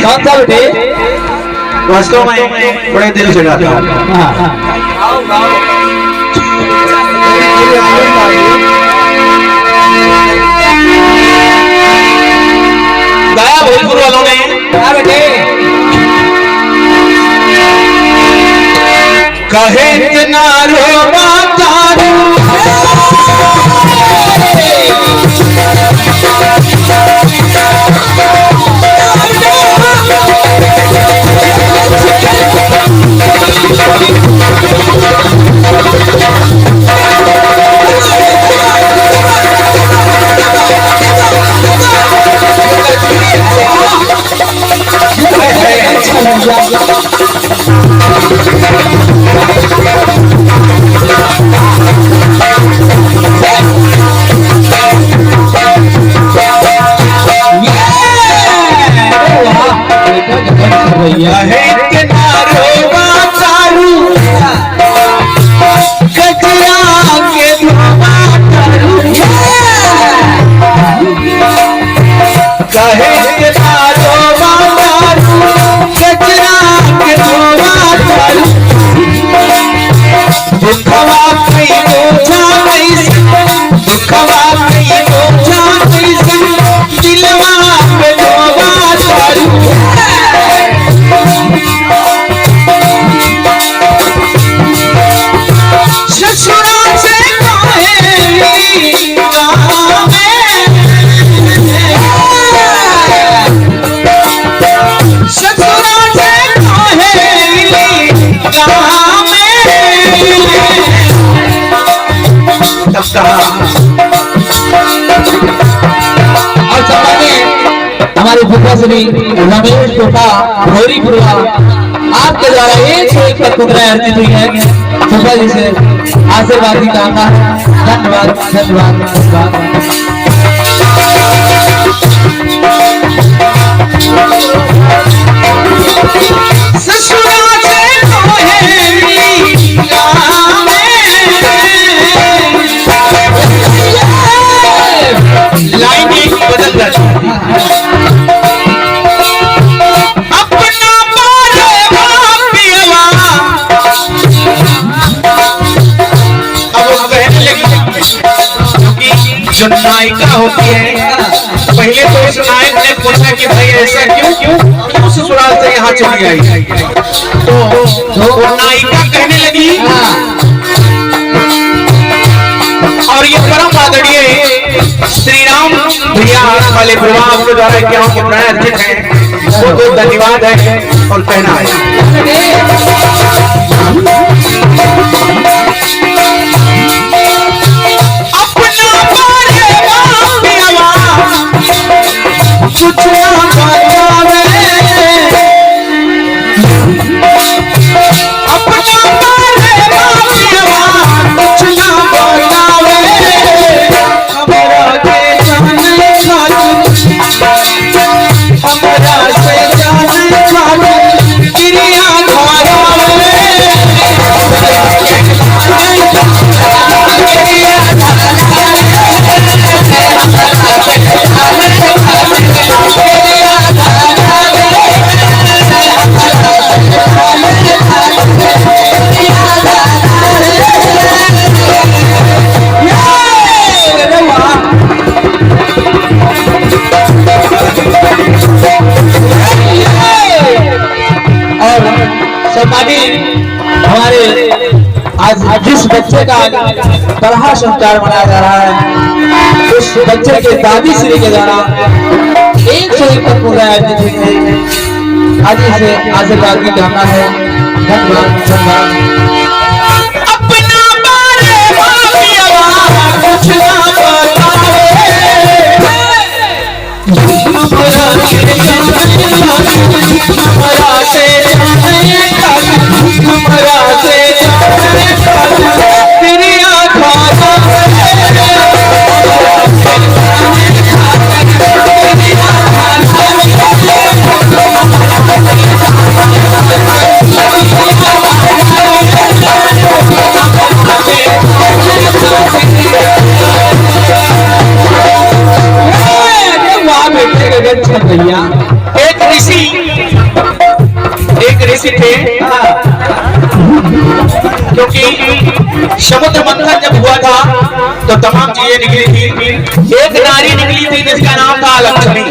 कौन सा बेटे? वास्तव में बड़े दिल से गाता हूँ। गाया भोजपुर वालों ने। क्या बेटे? कहे इतना रोवा तारू हमारे फुफा श्री रमेश टोटा भोरीपुरा आपके द्वारा 101 पर मुद्राएं अर्जित हुई है। फुफा जी से आशीर्वाद की कामना है। धन्यवाद धन्यवाद धन्यवाद। लाइन एक बदल जाती है। जो नायिका होती है, पहले तो इस नायक ने पूछा कि भाई ऐसा क्यों ससुराल से यहाँ चली आई, तो नायिका कहने लगी और ये परम आदरणीय श्री राम भैया वाले प्रभाव के द्वारा क्या मुद्राएं अर्जित है, वो तो धन्यवाद है और कहना है। हमारे आज जिस बच्चे का तरह संस्कार मनाया जा रहा है, उस बच्चे के दादी श्री के द्वारा 101 पर मुद्राएं अर्जित हुई है। आदि से आशीर्वाद की कामना है। धन्यवाद धन्यवाद। ऋषि थे, क्योंकि समुद्र मंथन जब हुआ था तो तमाम चीजें निकली थी। एक नारी निकली थी जिसका नाम था लक्ष्मी।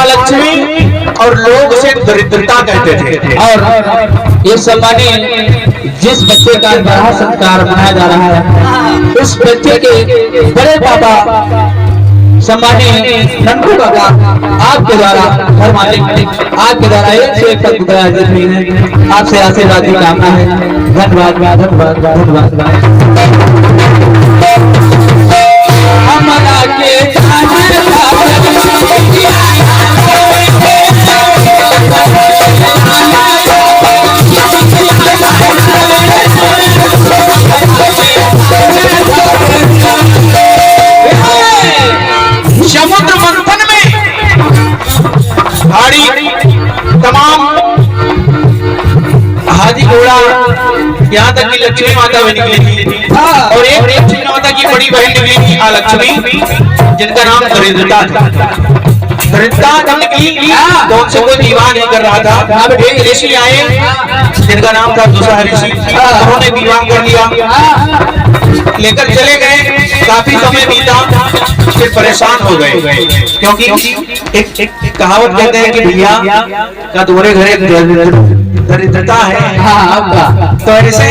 लक्ष्मी और लोग उसे दरिद्रता कहते थे। और ये सम्मानीय जिस बच्चे का बड़ा संस्कार मनाया जा रहा है, उस बच्चे के बड़े पापा सम्मानीय नंदू काका आपके द्वारा घर मालिक आपके द्वारा 101 पद अर्जित हुई है। आपसे आशीर्वाद की कामना है। धन्यवाद धन्यवाद धन्यवाद। हमारा के समुद्र मंथन में भारी तमाम हाथी घोड़ा, यहाँ तक कि लक्ष्मी माता भी निकली थी और एक लक्ष्मी माता की बड़ी बहन निकली थी लक्ष्मी, जिनका नाम दरिद्रता था। दरिद्रता जब निकली तो उनसे कोई विवाह नहीं कर रहा था। अब एक ऋषि आए जिनका नाम था दूसरा ऋषि, उन्होंने विवाह कर लिया, लेकर चले गए। काफी समय बीता, फिर परेशान हो गए, क्योंकि एक कहावत कहते हैं कि भैया का तुम्हारे घर एक दरिद्रता है। आपका तो ऐसे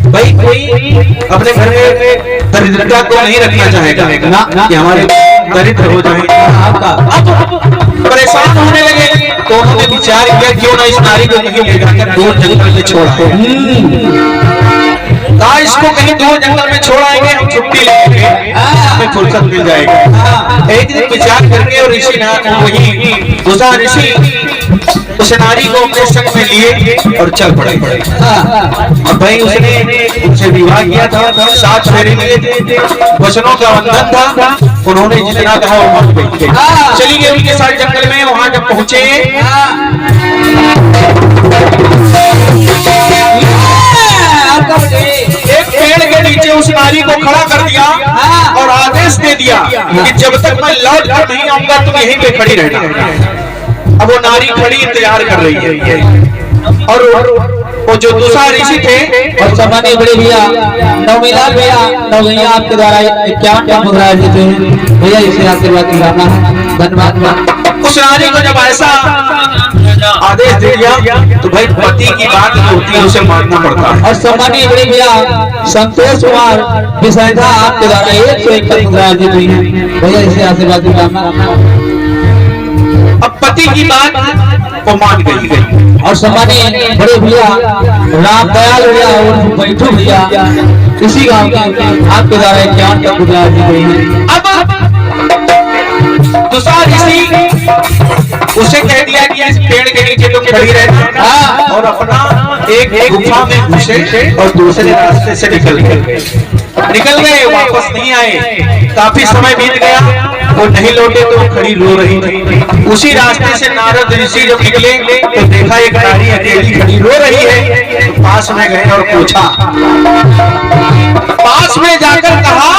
भाई कोई अपने घर में दरिद्रता को नहीं रखना चाहेगा कि हमारे दरिद्र हो जाए। आपका अब परेशान होने लगे तो उन्होंने विचार किया क्यों ना इस नारी को कहीं ले जाकर दूर जंगल में छोड़ा। कहा इसको कहीं दूर जंगल में छोड़ाएंगे, हम छुट्टी लेंगे, हमें फुर्सत मिल जाएगी। एक दिन विचार करके और ऋषि नाथ वही दूसरा ऋषि उस नारी को अपने संग में लिए और चल पड़े। अब भाई उसने उनसे विवाह किया था, 7 फेरे लिए थे, वचनों का बंधन था। उन्होंने जितना कहा वो मान गई। चली गई उनके साथ जंगल में। वहां जब पहुंचे एक पेड़ के नीचे उस नारी को खड़ा कर दिया और आदेश दे दिया कि जब तक मैं लौट कर नहीं आऊंगा तुम यहीं पे खड़ी रहना। अब वो नारी खड़ी इंतजार कर रही है और वो जो दूसरा ऋषि थे और सम्मानीय बड़े भैया नवमीलाल भैया आपके द्वारा 51 का मुद्रा अर्जित हुए हैं। भैया इसे आशीर्वाद की कामना है। धन्यवाद। उस नारी को जब ऐसा आदेश दे दिया तो भाई पति की बात जो होती है उसे मानना पड़ता है। और सम्मानीय बड़े भैया संतोष कुमार विसायधा आपके द्वारा 101 का मुद्रा अर्जित हुई है। भैया इसे आशीर्वाद की कामना। अब पति की बात को मान गई। और सम्मानीय बड़े भैया रामदयाल भैया और बैठू भैया इसी गांव के आपके द्वारा 51 का मुद्रा अर्जित हुई है। अब दूसरा ऋषि उसे कह दिया कि इस पेड़ के नीचे तुम खड़ी रहना और अपना एक गुफा में घुसे और दूसरे रास्ते से निकल गए। वापस नहीं आए। काफी समय बीत गया, वो नहीं लौटे तो खड़ी रो रही थी। उसी रास्ते से नारद ऋषि जब निकले तो देखा एक नारी अकेली खड़ी रो रही है। तो पास में गए और पूछा, पास में जाकर कहा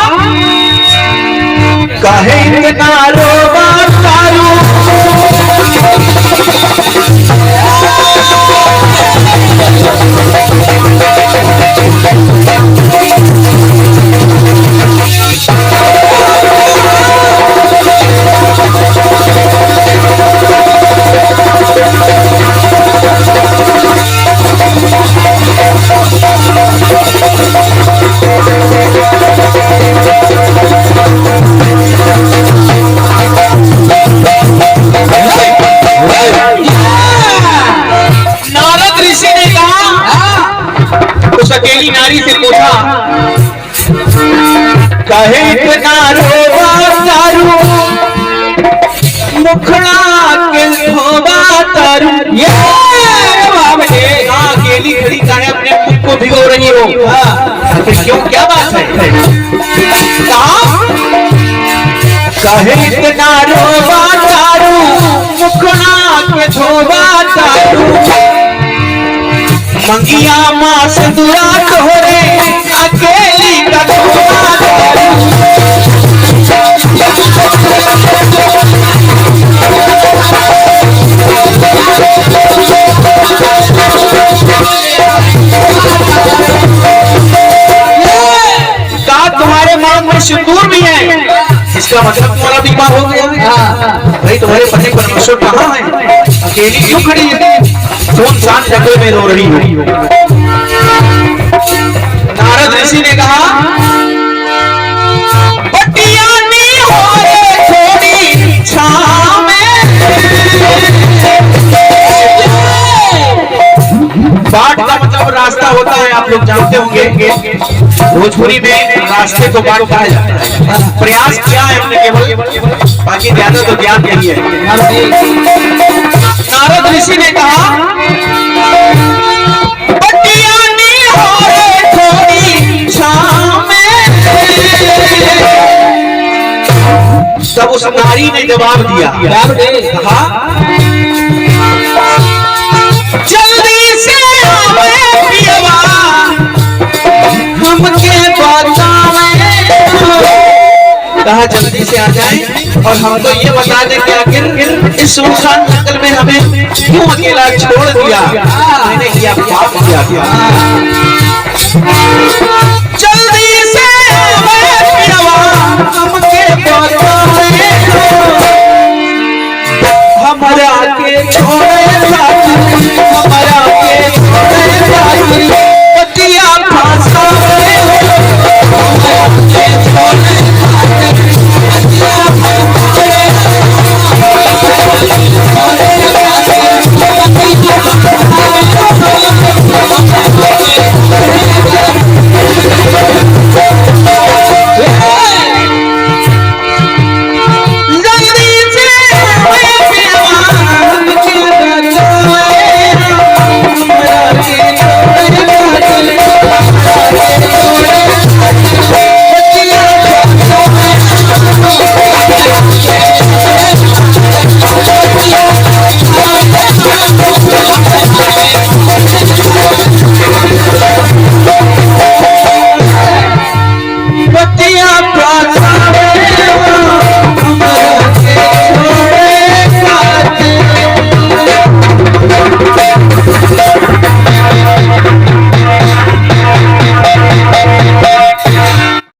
काहे इतना रोवा तारू। अकेली नारी से पूछा, कहे इतना रोवा तारू, मुखड़ा के धोवा तारू। ये अकेली खड़ी काहे अपने मुख को भिगो रही हो? आखिर क्यों, क्या बात है? कहे इतना रोवा तारू, मुखड़ा के धोवा तारू। मंगिया माँ से दुआ तोरे अकेली का धोवा। कहा तुम्हारे मांग में सिंदूर भी है, इसका मतलब तुम्हारा विवाह हो गया। भाई तुम्हारे पति परमेश्वर कहाँ है, अकेली क्यों खड़ी है, सुनसान जगह में रो रही हो। नारद ऋषि ने कहा पटियानी हो रे थोड़ी छांव में। बाट का मतलब रास्ता होता है, आप लोग जानते होंगे, भोजपुरी में रास्ते को बाट कहा जाता है। प्रयास किया है हमने केवल, बाकी ज्यादा तो ज्ञान यही है। नारद ऋषि ने कहा पटियानी हो रे थोड़ी छांव में। तब उस नारी ने जवाब दिया, कहा जल्दी से आवे पियवा हमके बतावे। कहा जल्दी से आ जाए और हमको ये बता दे कि आखिर इस सुनसान जंगल में हमें क्यों अकेला छोड़ दिया, मैंने क्या पाप किया।